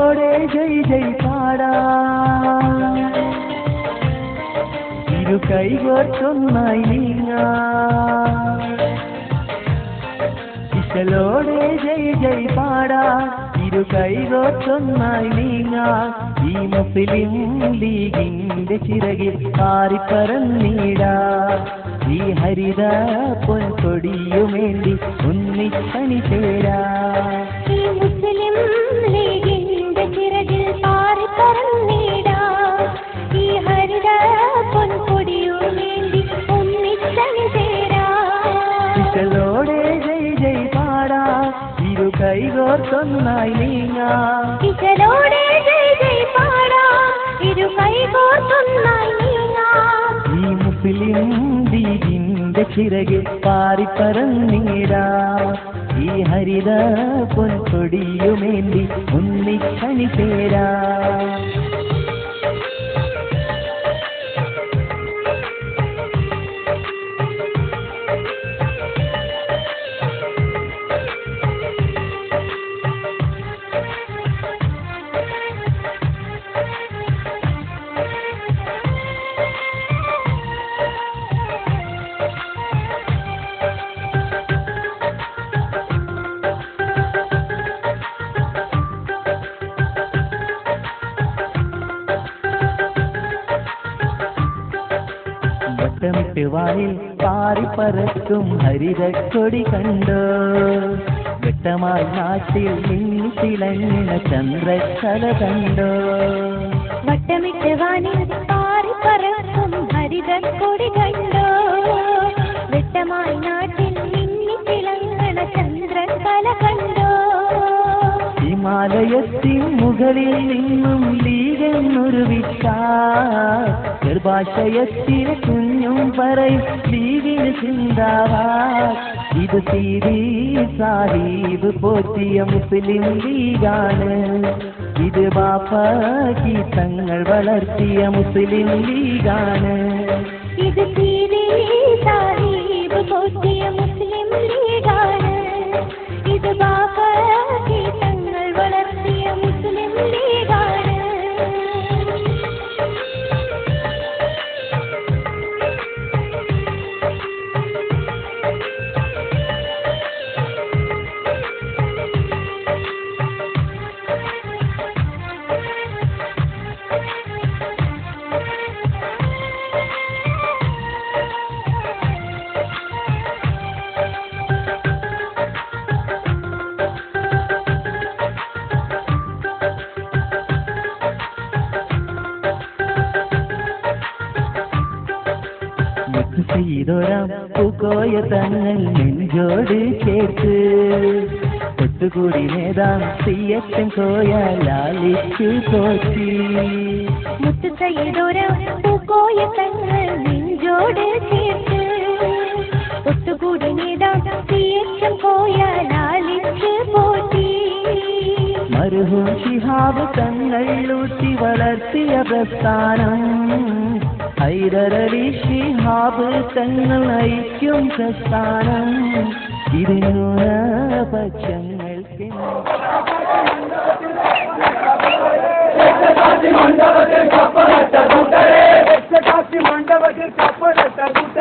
ഇശലോടെ ജയ് ജയ് പാടാ ഇരു കൈകോർത്തൊന്നായി നീങ്ങാം ഇശലോടെ ജയ് ജയ് പാടാ ഇരു കൈകോർത്തൊന്നായി നീങ്ങാം ഈ മുസ്ലിം ലീഗിന്റെ ചിറകിൽ പാറിപ്പറന്നീടാ ഈ ഹരിത പൊൻകൊടിയുമേന്തി ഒന്നിച്ചണി ചേരാ ഈ മുസ്ലിം ലീഗിന്റെ ചിറകിൽ പാറിപ്പറന്നീടാ ഈ ഹരിത പൊൻകൊടിയുമേന്തി ഒന്നിച്ചണി ചേരാ ഇശലോടെ ജയ് ജയ് പാടാ ഇരു കൈകോർത്തൊന്നായി നീങ്ങാം ഇശലോടെ ജയ് ജയ് പാടാ ഇരു കൈകോർത്തൊന്നായി നീങ്ങാം ഈ മുസ്ലിം ലീഗിന്റെ ചിറകിൽ പാറിപ്പറന്നീടാ ഈ ഹരിത പൊൻകൊടിയുമേന്തി ഒന്നിച്ചണി ചേരാ വട്ടമിട്ട് വായിൽ പാറിപ്പറക്കും ഹരിതക്കൊടി കണ്ടോ വെട്ടമായി നാട്ടിൽ മിന്നി തിളങ്ങുന്ന ചന്ദ്രക്കല കണ്ടോ വട്ടമിട്ട് വാനിൽ പാറിപ്പറക്കും ഹരിതക്കൊടി കണ്ടോ വെട്ടമായി നാട്ടിൽ മിന്നി തിളങ്ങണ ചന്ദ്രക്കല കണ്ടോ ഹിമാലയത്തിൻ മുകളിൽ നിന്നും ലീഗെന്നൊരു വിട്ടാൽ ഗർഭാശയത്തിൽ കുഞ്ഞും പറയും ലീഗിന് ചിന്താവാ ഇത് സീരി സാഹിബ് പോറ്റിയ മുസ്ലിം ലീഗാണ് ഇത് ബാപ്പാക്കി തങ്ങൾ വളർത്തിയ മുസ്ലിം ലീഗാണ് ഇത് സീരി സാഹിബ് പോറ്റിയ മുസ്ലിം ലീഗാണ് ഇത് ബാപ്പാക്കി തങ്ങൾ വളർത്തിയ മുസ്ലിം ലീഗാണ് ചെയ്തോരാം പൂക്കോയ തങ്ങൾ നെഞ്ചോട് ചേർത്ത് ഒത്തുകൂടി നേതാം തീയറ്റം കോയ ലാലിച്ചു പോറ്റി മുത്തു ചെയ്തോരാം പൂക്കോയ തങ്ങൾ നെഞ്ചോട് ചേർത്ത് ഒത്തുകൂടി നേതാം തീയറ്റം കോയ ലാലിച്ചു പോറ്റി മർഹൂം ശിഹാബ് തങ്ങൾ ഊട്ടി വളർത്തിയ പ്രസ്ഥാനം ഹൈദരലി ശിഹാബ് തങ്ങൾ നയിക്കും പ്രസ്ഥാനം ഇത് ന്യൂനപക്ഷങ്ങൾക്ക് മണ്ഡപത്തിൽ കപ്പലട്ട